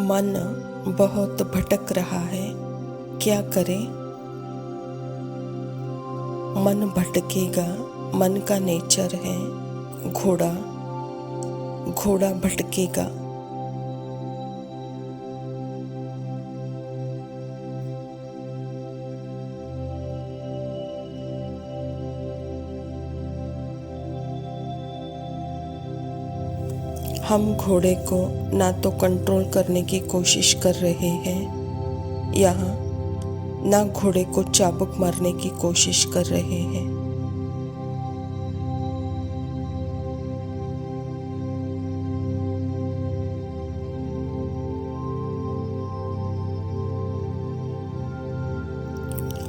मन बहुत भटक रहा है, क्या करे? मन भटकेगा, मन का नेचर है। घोड़ा घोड़ा भटकेगा। हम घोड़े को ना तो कंट्रोल करने की कोशिश कर रहे हैं, यहाँ ना घोड़े को चाबुक मारने की कोशिश कर रहे हैं।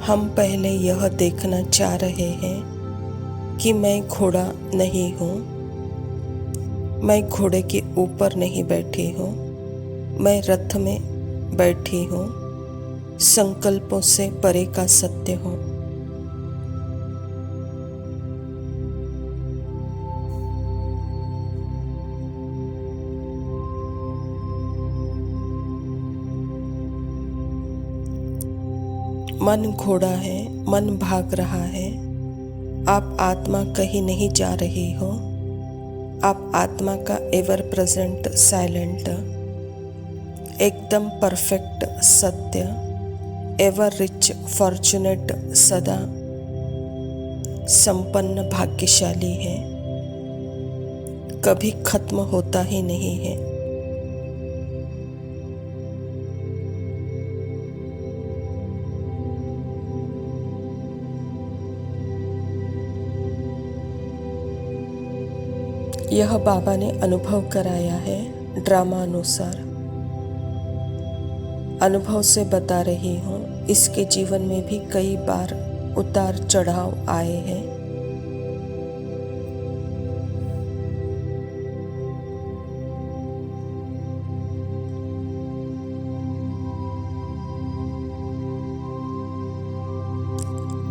हम पहले यह देखना चाह रहे हैं कि मैं घोड़ा नहीं हूँ, मैं घोड़े के ऊपर नहीं बैठी हूँ, मैं रथ में बैठी हूँ, संकल्पों से परे का सत्य हूँ। मन घोड़ा है, मन भाग रहा है। आप आत्मा कहीं नहीं जा रही हो। आप आत्मा का एवर प्रेजेंट साइलेंट, एकदम परफेक्ट सत्य, एवर रिच फॉर्चुनेट, सदा संपन्न भाग्यशाली है, कभी खत्म होता ही नहीं है। यह बाबा ने अनुभव कराया है ड्रामा अनुसार। अनुभव से बता रही हूँ, इसके जीवन में भी कई बार उतार चढ़ाव आए हैं।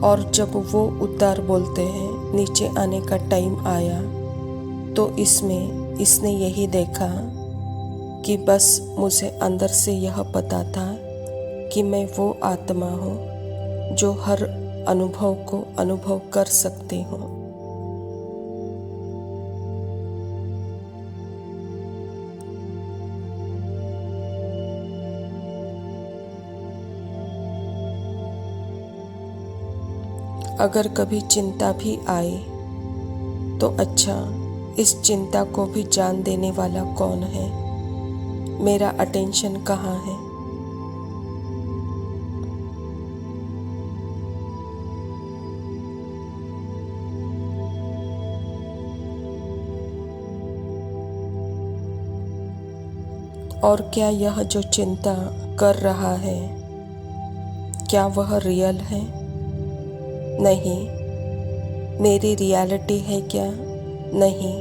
और जब वो उतार बोलते हैं नीचे आने का टाइम आया, तो इसने यही देखा कि बस मुझे अंदर से यह पता था कि मैं वो आत्मा हूँ जो हर अनुभव को अनुभव कर सकती हूँ। अगर कभी चिंता भी आए तो अच्छा, इस चिंता को भी जान देने वाला कौन है? मेरा अटेंशन कहाँ है? और क्या यह जो चिंता कर रहा है, क्या वह रियल है? नहीं। मेरी रियलिटी है क्या? नहीं।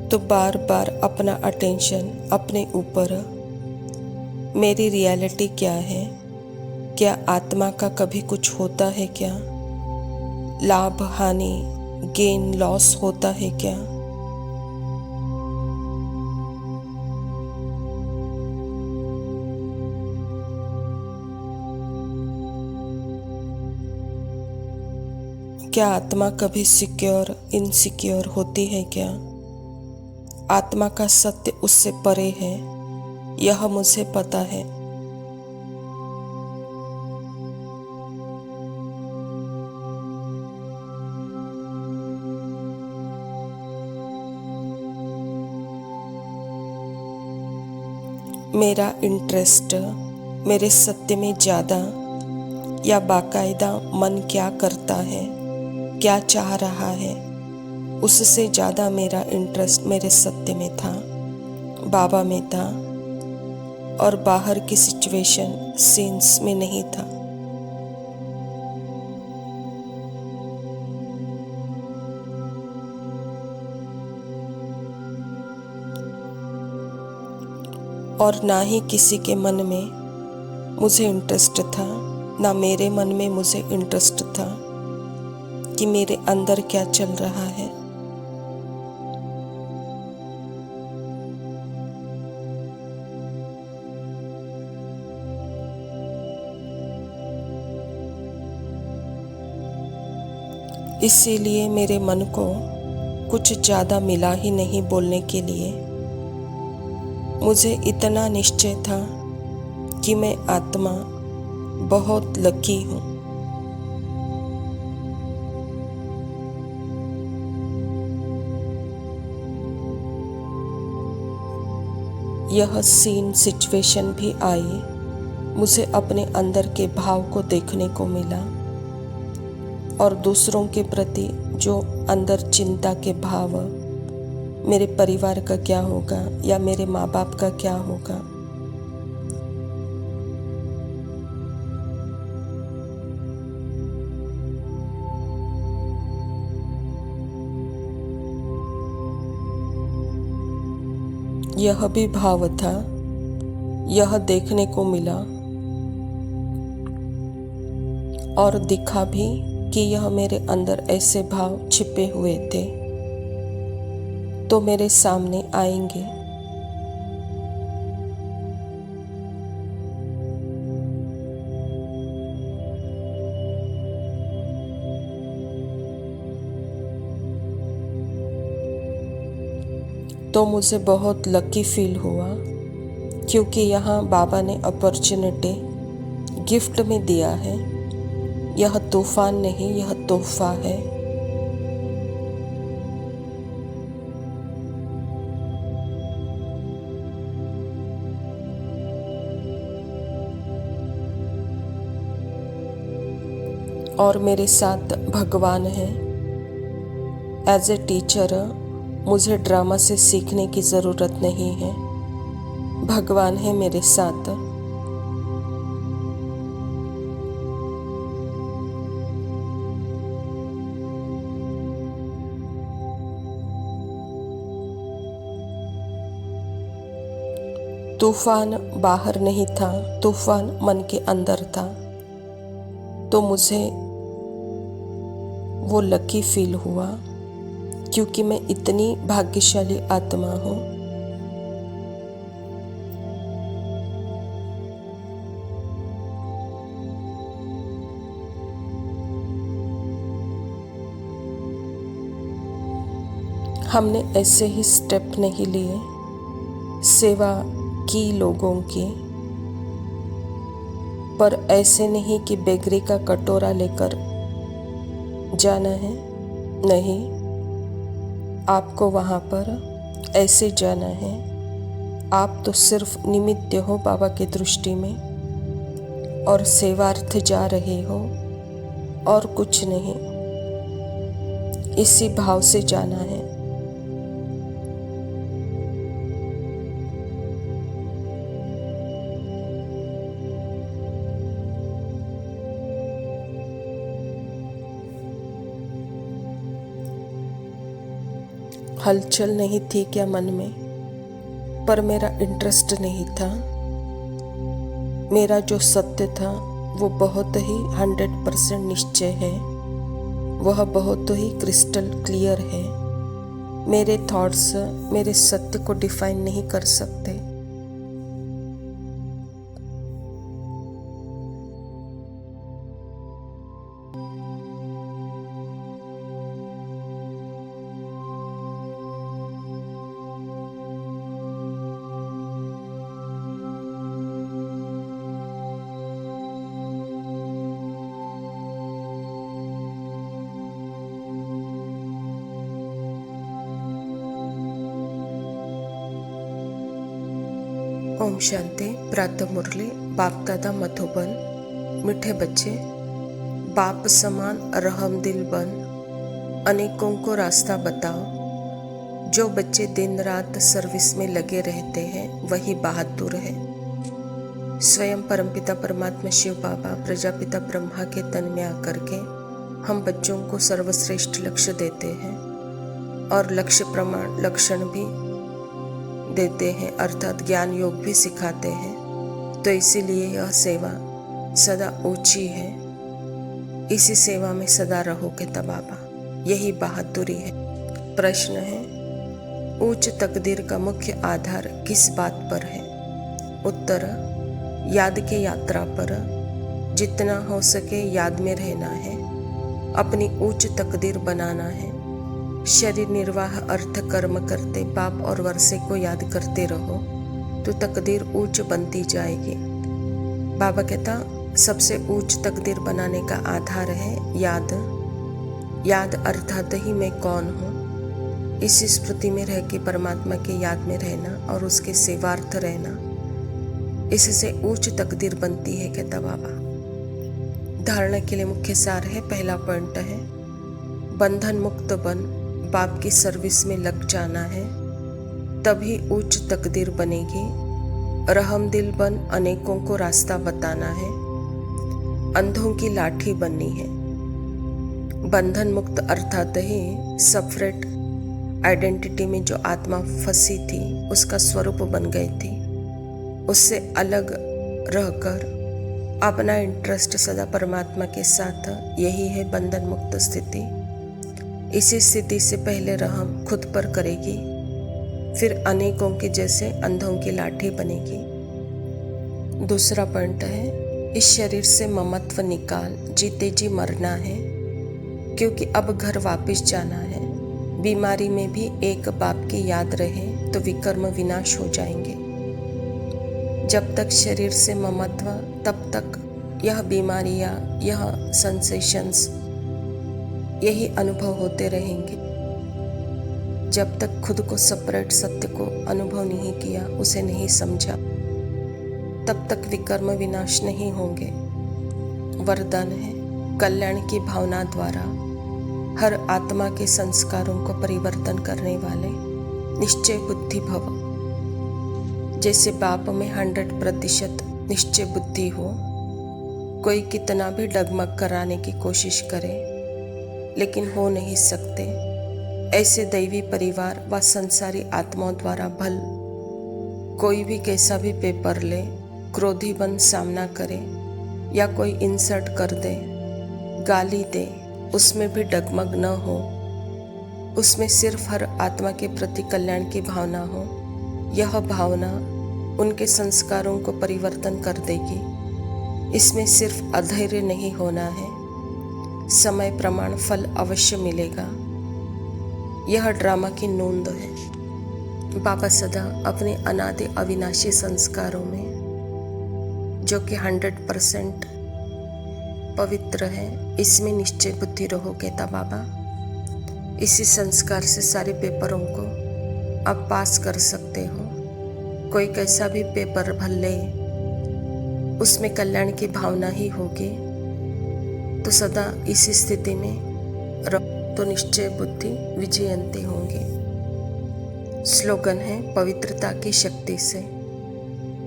तो बार बार अपना अटेंशन अपने ऊपर, मेरी रियलिटी क्या है? क्या आत्मा का कभी कुछ होता है क्या? लाभ हानि, गेन लॉस होता है क्या? क्या आत्मा कभी सिक्योर इनसिक्योर होती है क्या? आत्मा का सत्य उससे परे है, यह मुझे पता है। मेरा इंटरेस्ट मेरे सत्य में ज़्यादा या बाकायदा मन क्या करता है, क्या चाह रहा है, उससे ज़्यादा मेरा इंटरेस्ट मेरे सत्य में था, बाबा में था, और बाहर की सिचुएशन सीन्स में नहीं था। और ना ही किसी के मन में मुझे इंटरेस्ट था ना मेरे मन में मुझे इंटरेस्ट था कि मेरे अंदर क्या चल रहा है। इसीलिए मेरे मन को कुछ ज़्यादा मिला ही नहीं बोलने के लिए। मुझे इतना निश्चय था कि मैं आत्मा बहुत लकी हूँ। यह सीन सिचुएशन भी आई, मुझे अपने अंदर के भाव को देखने को मिला और दूसरों के प्रति जो अंदर चिंता के भाव, मेरे परिवार का क्या होगा या मेरे माँ बाप का क्या होगा, यह भी भाव था, यह देखने को मिला और दिखा भी कि यह मेरे अंदर ऐसे भाव छिपे हुए थे तो मेरे सामने आएंगे। तो मुझे बहुत लकी फील हुआ क्योंकि यहाँ बाबा ने अपॉर्चुनिटी गिफ्ट में दिया है। यह तूफान नहीं, यह तोहफा है। और मेरे साथ भगवान है। एज ए टीचर मुझे ड्रामा से सीखने की ज़रूरत नहीं है। भगवान है मेरे साथ। तूफान बाहर नहीं था, तूफान मन के अंदर था। तो मुझे वो लकी फील हुआ क्योंकि मैं इतनी भाग्यशाली आत्मा हूँ। हमने ऐसे ही स्टेप नहीं लिए, सेवा की लोगों की, पर ऐसे नहीं कि बेगरी का कटोरा लेकर जाना है। नहीं, आपको वहाँ पर ऐसे जाना है। आप तो सिर्फ निमित्त हो बाबा की दृष्टि में और सेवार्थ जा रहे हो और कुछ नहीं। इसी भाव से जाना है। हलचल नहीं थी क्या मन में, पर मेरा इंटरेस्ट नहीं था। मेरा जो सत्य था वो बहुत ही 100% निश्चय है, वह बहुत ही क्रिस्टल क्लियर है। मेरे थॉट्स मेरे सत्य को डिफाइन नहीं कर सकते। ओम शांति। प्रातः मुरली। बाप दादा मधुबन। मीठे बच्चे, बाप समान रहम दिल बन, अनेकों को रास्ता बताओ। जो बच्चे दिन रात सर्विस में लगे रहते हैं वही बहादुर है। स्वयं परमपिता परमात्मा शिव बाबा प्रजापिता ब्रह्मा के तन में आकर के हम बच्चों को सर्वश्रेष्ठ लक्ष्य देते हैं और लक्ष्य प्रमाण लक्षण भी देते हैं, अर्थात ज्ञान योग भी सिखाते हैं। तो इसीलिए यह सेवा सदा ऊंची है, इसी सेवा में सदा रहोगे तब बाबा, यही बहादुरी है। प्रश्न है, उच्च तकदीर का मुख्य आधार किस बात पर है? उत्तर, याद के यात्रा पर। जितना हो सके याद में रहना है, अपनी उच्च तकदीर बनाना है। शरीर निर्वाह अर्थ कर्म करते बाप और वर्षे को याद करते रहो तो तकदीर उच्च बनती जाएगी। बाबा कहता सबसे उच्च तकदीर बनाने का आधार है याद। याद अर्थात ही मैं कौन हूँ, इसी स्मृति में रह के परमात्मा के याद में रहना और उसके सेवार्थ रहना, इससे उच्च तकदीर बनती है कहता बाबा। धारणा के लिए मुख्य सार है, पहला पॉइंट है बंधन मुक्त बन बाप की सर्विस में लग जाना है, तभी उच्च तकदीर बनेगी। रहमदिल बन अनेकों को रास्ता बताना है, अंधों की लाठी बननी है। बंधन मुक्त अर्थात ही सेपरेट आइडेंटिटी में जो आत्मा फंसी थी उसका स्वरूप बन गई थी, उससे अलग रहकर अपना इंटरेस्ट सदा परमात्मा के साथ, यही है बंधन मुक्त स्थिति। इसी स्थिति से पहले रहम खुद पर करेगी, फिर अनेकों के जैसे अंधों की लाठी बनेगी। दूसरा पॉइंट है, इस शरीर से ममत्व निकाल, जीते जी मरना है, क्योंकि अब घर वापस जाना है। बीमारी में भी एक बाप की याद रहे तो विकर्म विनाश हो जाएंगे। जब तक शरीर से ममत्व, तब तक यह बीमारियां, यह सेंसेशंस, यही अनुभव होते रहेंगे। जब तक खुद को सेपरेट सत्य को अनुभव नहीं किया, उसे नहीं समझा, तब तक विकर्म विनाश नहीं होंगे। वरदान है, कल्याण की भावना द्वारा हर आत्मा के संस्कारों को परिवर्तन करने वाले निश्चय बुद्धि भव। जैसे बाप में 100% निश्चय बुद्धि हो, कोई कितना भी डगमग कराने की कोशिश करे लेकिन हो नहीं सकते, ऐसे दैवी परिवार व संसारी आत्माओं द्वारा भल कोई भी कैसा भी पेपर ले, क्रोधी बन सामना करे या कोई इंसल्ट कर दे, गाली दे, उसमें भी डगमग न हो, उसमें सिर्फ हर आत्मा के प्रति कल्याण की भावना हो। यह भावना उनके संस्कारों को परिवर्तन कर देगी। इसमें सिर्फ अधैर्य नहीं होना है, समय प्रमाण फल अवश्य मिलेगा। यह ड्रामा की नोंद है। बाबा सदा अपने अनादि अविनाशी संस्कारों में, जो कि 100% पवित्र है, इसमें निश्चय बुद्धि रहो कहता बाबा। इसी संस्कार से सारे पेपरों को आप पास कर सकते हो। कोई कैसा भी पेपर भर ले, उसमें कल्याण की भावना ही होगी, तो सदा इसी स्थिति में रहो तो निश्चय बुद्धि विजयंती होंगी। स्लोगन है, पवित्रता की शक्ति से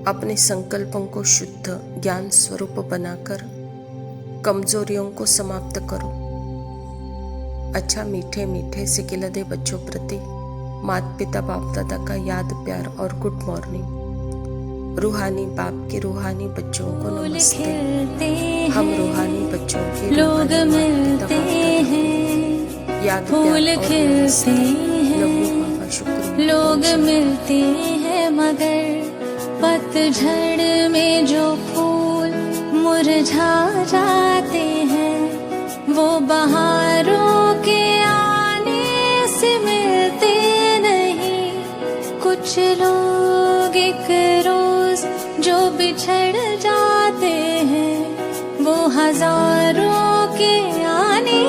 अपने संकल्पों को शुद्ध ज्ञान स्वरूप बनाकर कमजोरियों को समाप्त करो। अच्छा, मीठे मीठे सिकिलदे बच्चों प्रति माता पिता बाप दादा का याद प्यार और गुड मॉर्निंग। रूहानी बाप के रूहानी बच्चों को नमस्ते। हम रूहानी बच्चों के लोग मिलते हैं, याद फूल खिलते हैं, शुक्रिया। लोग मिलते हैं मगर पतझड़ में जो फूल मुरझा जाते हैं, वो बहारों के आने से मिलते नहीं। कुछ लोग एक रोज जो बिछड़ जाते हैं, वो हजारों के आने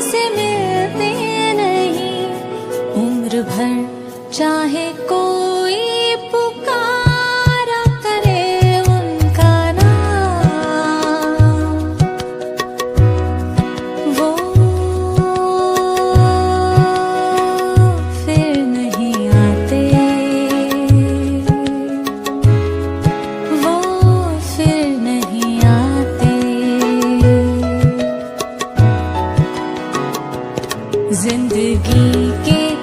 से मिलते नहीं। उम्र भर चाहे कोई पुकारा करे उनका नाम, वो फिर नहीं आते, वो फिर नहीं आते। जिंदगी के